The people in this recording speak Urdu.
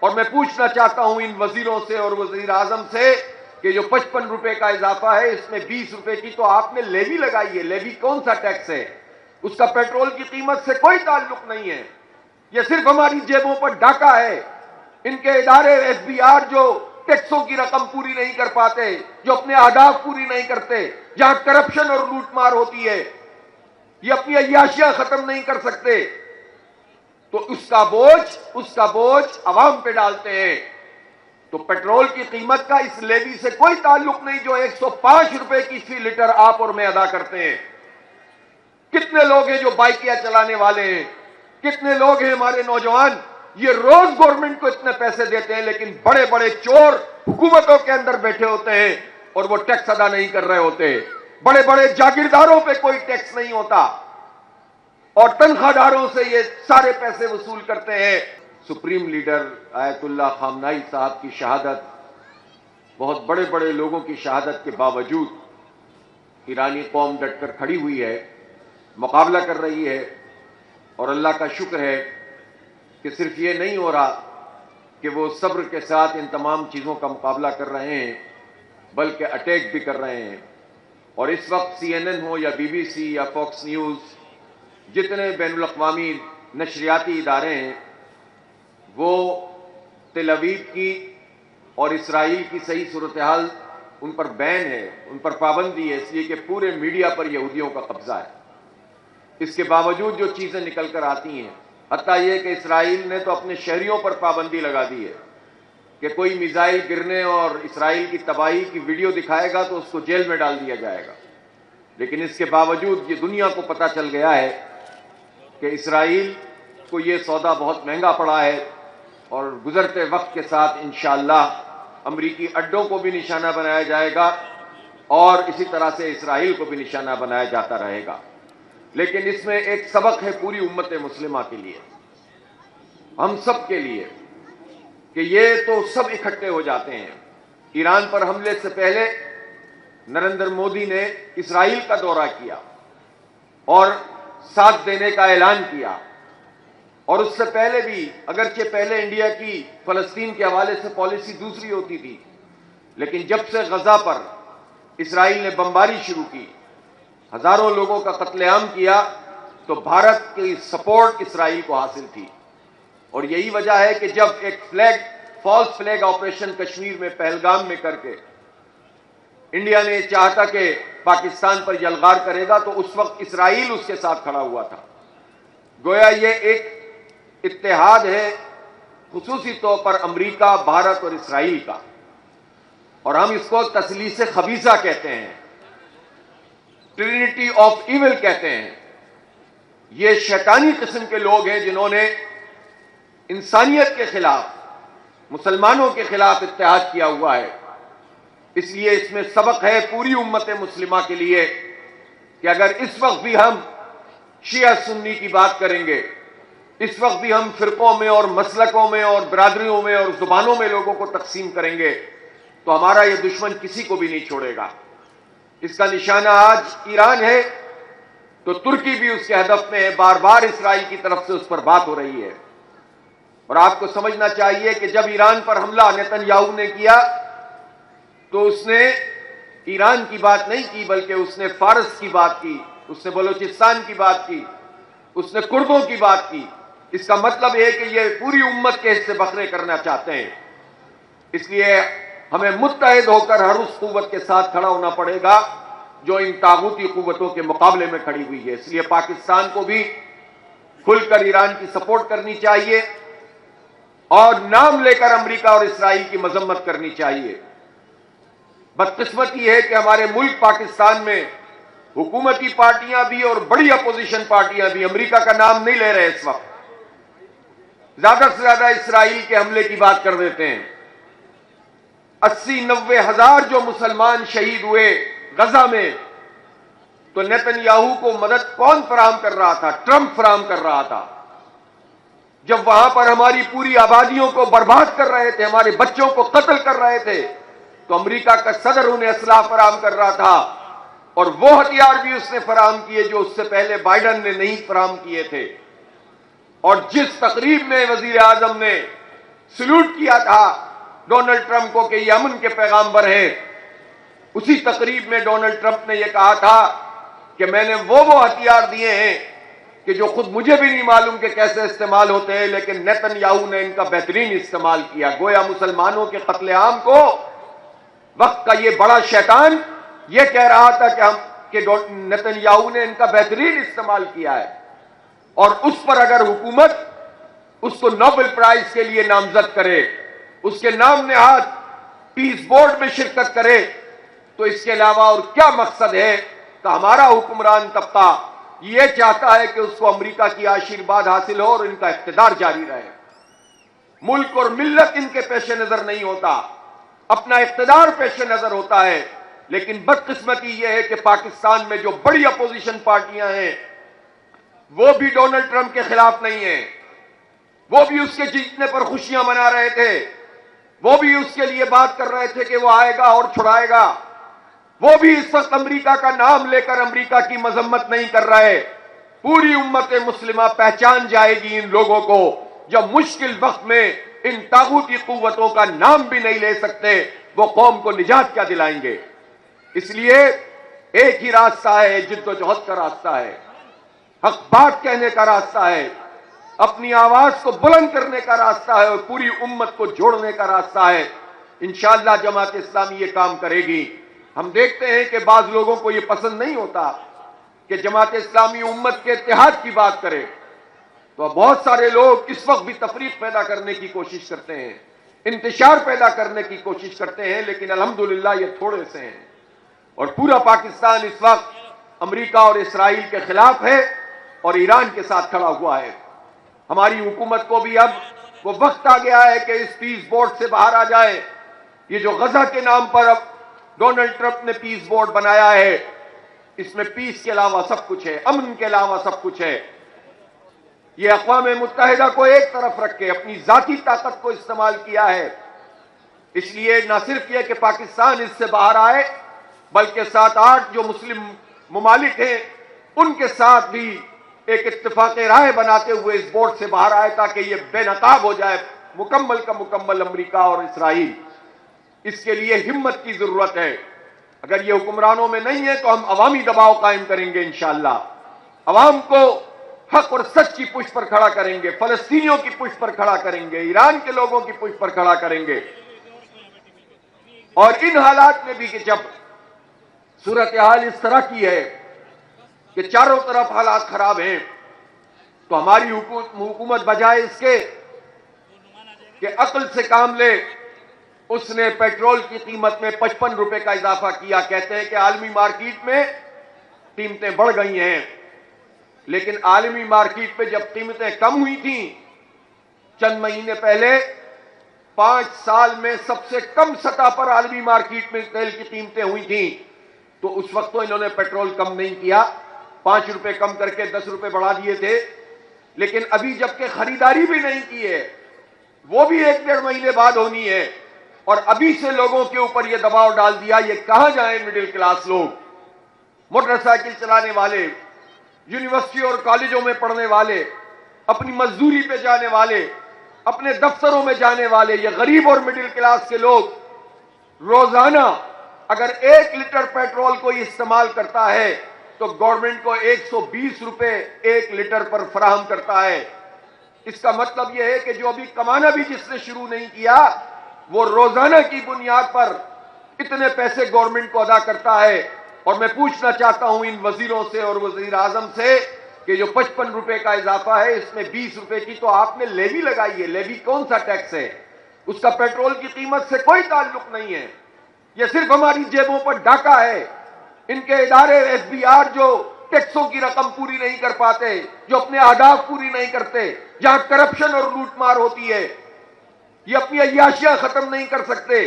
اور میں پوچھنا چاہتا ہوں ان وزیروں سے اور وزیر اعظم سے کہ جو 55 روپے کا اضافہ ہے اس میں 20 روپے کی تو آپ نے لیوی لگائی ہے. لیوی کون سا ٹیکس ہے؟ اس کا پیٹرول کی قیمت سے کوئی تعلق نہیں ہے. یہ صرف ہماری جیبوں پر ڈاکہ ہے. ان کے ادارے ایف بی آر جو ٹیکسوں کی رقم پوری نہیں کر پاتے، جو اپنے اہداف پوری نہیں کرتے، جہاں کرپشن اور لوٹ مار ہوتی ہے، یہ اپنی عیاشیاں ختم نہیں کر سکتے، تو اس کا بوجھ عوام پہ ڈالتے ہیں. تو پیٹرول کی قیمت کا اس لیوی سے کوئی تعلق نہیں جو 105 روپے کی فی لیٹر آپ اور میں ادا کرتے ہیں. کتنے لوگ ہیں جو بائکیاں چلانے والے ہیں، کتنے لوگ ہیں ہمارے نوجوان، یہ روز گورنمنٹ کو اتنے پیسے دیتے ہیں لیکن بڑے بڑے چور حکومتوں کے اندر بیٹھے ہوتے ہیں اور وہ ٹیکس ادا نہیں کر رہے ہوتے. بڑے بڑے جاگیرداروں پہ کوئی ٹیکس نہیں ہوتا اور تنخواہ داروں سے یہ سارے پیسے وصول کرتے ہیں. سپریم لیڈر آیت اللہ خامنائی صاحب کی شہادت، بہت بڑے بڑے لوگوں کی شہادت کے باوجود ایرانی قوم ڈٹ کر کھڑی ہوئی ہے، مقابلہ کر رہی ہے. اور اللہ کا شکر ہے کہ صرف یہ نہیں ہو رہا کہ وہ صبر کے ساتھ ان تمام چیزوں کا مقابلہ کر رہے ہیں بلکہ اٹیک بھی کر رہے ہیں. اور اس وقت سی این این ہو یا بی بی سی یا فاکس نیوز، جتنے بین الاقوامی نشریاتی ادارے ہیں، وہ تل ابیب کی اور اسرائیل کی صحیح صورتحال ان پر بین ہے، ان پر پابندی ہے، اس لیے کہ پورے میڈیا پر یہودیوں کا قبضہ ہے. اس کے باوجود جو چیزیں نکل کر آتی ہیں، حتیٰ یہ کہ اسرائیل نے تو اپنے شہریوں پر پابندی لگا دی ہے کہ کوئی میزائل گرنے اور اسرائیل کی تباہی کی ویڈیو دکھائے گا تو اس کو جیل میں ڈال دیا جائے گا. لیکن اس کے باوجود یہ دنیا کو پتہ چل گیا ہے کہ اسرائیل کو یہ سودا بہت مہنگا پڑا ہے اور گزرتے وقت کے ساتھ انشاءاللہ امریکی اڈوں کو بھی نشانہ بنایا جائے گا اور اسی طرح سے اسرائیل کو بھی نشانہ بنایا جاتا رہے گا. لیکن اس میں ایک سبق ہے پوری امت مسلمہ کے لیے، ہم سب کے لیے، کہ یہ تو سب اکٹھے ہو جاتے ہیں. ایران پر حملے سے پہلے نریندر مودی نے اسرائیل کا دورہ کیا اور ساتھ دینے کا اعلان کیا. اور اس سے پہلے بھی، اگرچہ پہلے انڈیا کی فلسطین کے حوالے سے پالیسی دوسری ہوتی تھی، لیکن جب سے غزہ پر اسرائیل نے بمباری شروع کی، ہزاروں لوگوں کا قتل عام کیا، تو بھارت کی سپورٹ اسرائیل کو حاصل تھی. اور یہی وجہ ہے کہ جب ایک فالس فلیگ آپریشن کشمیر میں پہلگام میں کر کے انڈیا نے چاہا تھا کہ پاکستان پر یلغار کرے گا، تو اس وقت اسرائیل اس کے ساتھ کھڑا ہوا تھا. گویا یہ ایک اتحاد ہے خصوصی طور پر امریکہ، بھارت اور اسرائیل کا، اور ہم اس کو تثلیث خبیثہ کہتے ہیں، ٹرینٹی آف ایول کہتے ہیں. یہ شیطانی قسم کے لوگ ہیں جنہوں نے انسانیت کے خلاف، مسلمانوں کے خلاف اتحاد کیا ہوا ہے. اس لیے اس میں سبق ہے پوری امت مسلمہ کے لیے کہ اگر اس وقت بھی ہم شیعہ سنی کی بات کریں گے، اس وقت بھی ہم فرقوں میں اور مسلکوں میں اور برادریوں میں اور زبانوں میں لوگوں کو تقسیم کریں گے، تو ہمارا یہ دشمن کسی کو بھی نہیں چھوڑے گا. اس کا نشانہ آج ایران ہے تو ترکی بھی اس کے ہدف میں ہے. بار بار اسرائیل کی طرف سے اس پر بات ہو رہی ہے. اور آپ کو سمجھنا چاہیے کہ جب ایران پر حملہ نیتن یاہو نے کیا تو اس نے ایران کی بات نہیں کی بلکہ اس نے فارس کی بات کی، اس نے بلوچستان کی بات کی، اس نے کردوں کی بات کی. اس کا مطلب ہے کہ یہ پوری امت کے حصے بکھرے کرنا چاہتے ہیں. اس لیے ہمیں متحد ہو کر ہر اس قوت کے ساتھ کھڑا ہونا پڑے گا جو ان طاغوتی قوتوں کے مقابلے میں کھڑی ہوئی ہے. اس لیے پاکستان کو بھی کھل کر ایران کی سپورٹ کرنی چاہیے اور نام لے کر امریکہ اور اسرائیل کی مذمت کرنی چاہیے. بدقسمتی ہے کہ ہمارے ملک پاکستان میں حکومتی پارٹیاں بھی اور بڑی اپوزیشن پارٹیاں بھی امریکہ کا نام نہیں لے رہے. اس وقت زیادہ سے زیادہ اسرائیل کے حملے کی بات کر دیتے ہیں. 80-90 ہزار جو مسلمان شہید ہوئے غزہ میں، تو نیتن یاہو کو مدد کون فراہم کر رہا تھا؟ ٹرمپ فراہم کر رہا تھا. جب وہاں پر ہماری پوری آبادیوں کو برباد کر رہے تھے، ہمارے بچوں کو قتل کر رہے تھے، تو امریکہ کا صدر انہیں اسلحہ فراہم کر رہا تھا اور وہ ہتھیار بھی اس نے فراہم کیے جو اس سے پہلے بائیڈن نے نہیں فراہم کیے تھے. اور جس تقریب میں وزیر اعظم نے سلوٹ کیا تھا ڈونلڈ ٹرمپ کو کہ یہ امن کے پیغامبر ہیں، اسی تقریب میں ڈونلڈ ٹرمپ نے یہ کہا تھا کہ میں نے وہ ہتھیار دیے ہیں کہ جو خود مجھے بھی نہیں معلوم کہ کیسے استعمال ہوتے ہیں، لیکن نیتن یاہو نے ان کا بہترین استعمال کیا۔ گویا مسلمانوں کے قتل عام کو وقت کا یہ بڑا شیطان یہ کہہ رہا تھا کہ نیتن یاہو نے ان کا بہترین استعمال کیا ہے، اور اس پر اگر حکومت اس کو نوبل پرائز کے لیے نامزد کرے، اس کے نام نہاد پیس بورڈ میں شرکت کرے، تو اس کے علاوہ اور کیا مقصد ہے کہ ہمارا حکمران طبقہ یہ چاہتا ہے کہ اس کو امریکہ کی آشیرواد حاصل ہو اور ان کا اقتدار جاری رہے۔ ملک اور ملت ان کے پیش نظر نہیں ہوتا، اپنا اقتدار پیش نظر ہوتا ہے۔ لیکن بدقسمتی یہ ہے کہ پاکستان میں جو بڑی اپوزیشن پارٹیاں ہیں وہ بھی ڈونلڈ ٹرمپ کے خلاف نہیں ہیں، وہ بھی اس کے جیتنے پر خوشیاں منا رہے تھے، وہ بھی اس کے لیے بات کر رہے تھے کہ وہ آئے گا اور چھڑائے گا، وہ بھی اس وقت امریکہ کا نام لے کر امریکہ کی مذمت نہیں کر رہے۔ پوری امت مسلمہ پہچان جائے گی ان لوگوں کو جب مشکل وقت میں ان طاغوتی قوتوں کا نام بھی نہیں لے سکتے، وہ قوم کو نجات کیا دلائیں گے؟ اس لیے ایک ہی راستہ ہے، جد و جہد کا راستہ ہے، حق بات کہنے کا راستہ ہے، اپنی آواز کو بلند کرنے کا راستہ ہے، اور پوری امت کو جوڑنے کا راستہ ہے۔ انشاءاللہ جماعت اسلامی یہ کام کرے گی۔ ہم دیکھتے ہیں کہ بعض لوگوں کو یہ پسند نہیں ہوتا کہ جماعت اسلامی امت کے اتحاد کی بات کرے، تو بہت سارے لوگ اس وقت بھی تفریق پیدا کرنے کی کوشش کرتے ہیں، انتشار پیدا کرنے کی کوشش کرتے ہیں، لیکن الحمدللہ یہ تھوڑے سے ہیں، اور پورا پاکستان اس وقت امریکہ اور اسرائیل کے خلاف ہے اور ایران کے ساتھ کھڑا ہوا ہے۔ ہماری حکومت کو بھی اب وہ وقت آ گیا ہے کہ اس پیس بورڈ سے باہر آ جائے۔ یہ جو غزہ کے نام پر اب ڈونلڈ ٹرمپ نے پیس بورڈ بنایا ہے، اس میں پیس کے علاوہ سب کچھ ہے، امن کے علاوہ سب کچھ ہے۔ یہ اقوام متحدہ کو ایک طرف رکھ کے اپنی ذاتی طاقت کو استعمال کیا ہے۔ اس لیے نہ صرف یہ کہ پاکستان اس سے باہر آئے، بلکہ 7-8 جو مسلم ممالک ہیں ان کے ساتھ بھی ایک اتفاق رائے بناتے ہوئے اس بورڈ سے باہر آئے تاکہ یہ بے نقاب ہو جائے مکمل کا مکمل امریکہ اور اسرائیل۔ اس کے لیے ہمت کی ضرورت ہے۔ اگر یہ حکمرانوں میں نہیں ہے تو ہم عوامی دباؤ قائم کریں گے انشاءاللہ، عوام کو حق اور سچ کی پشت پر کھڑا کریں گے، فلسطینیوں کی پشت پر کھڑا کریں گے، ایران کے لوگوں کی پشت پر کھڑا کریں گے۔ اور ان حالات میں بھی کہ جب صورتحال اس طرح کی ہے کہ چاروں طرف حالات خراب ہیں، تو ہماری حکومت بجائے اس کے کہ عقل سے کام لے، اس نے پیٹرول کی قیمت میں 55 روپے کا اضافہ کیا۔ کہتے ہیں کہ عالمی مارکیٹ میں قیمتیں بڑھ گئی ہیں، لیکن عالمی مارکیٹ پہ جب قیمتیں کم ہوئی تھیں چند مہینے پہلے، 5 سال میں سب سے کم سطح پر عالمی مارکیٹ میں تیل کی قیمتیں ہوئی تھیں، تو اس وقت تو انہوں نے پیٹرول کم نہیں کیا، 5 روپے کم کر کے 10 روپے بڑھا دیے تھے، لیکن ابھی جبکہ خریداری بھی نہیں کی ہے، وہ بھی 1-1.5 مہینے بعد ہونی ہے، اور ابھی سے لوگوں کے اوپر یہ دباؤ ڈال دیا۔ یہ کہاں جائیں مڈل کلاس لوگ، موٹر سائیکل چلانے والے، یونیورسٹی اور کالجوں میں پڑھنے والے، اپنی مزدوری پہ جانے والے، اپنے دفتروں میں جانے والے، یہ غریب اور مڈل کلاس کے لوگ روزانہ اگر 1 لیٹر پیٹرول کوئی استعمال کرتا ہے تو گورنمنٹ کو 120 روپے 1 لیٹر پر فراہم کرتا ہے۔ اس کا مطلب یہ ہے کہ جو ابھی کمانا بھی جس نے شروع نہیں کیا، وہ روزانہ کی بنیاد پر اتنے پیسے گورنمنٹ کو ادا کرتا ہے۔ اور میں پوچھنا چاہتا ہوں ان وزیروں سے اور وزیر اعظم سے کہ جو 55 روپے کا اضافہ ہے، اس میں 20 روپے کی تو آپ نے لیوی لگائی ہے۔ لیوی کون سا ٹیکس ہے؟ اس کا پیٹرول کی قیمت سے کوئی تعلق نہیں ہے، یہ صرف ہماری جیبوں پر ڈاکہ ہے۔ ان کے ادارے FBR جو ٹیکسوں کی رقم پوری نہیں کر پاتے، جو اپنے اہداف پوری نہیں کرتے، جہاں کرپشن اور لوٹ مار ہوتی ہے، یہ اپنی عیاشیاں ختم نہیں کر سکتے،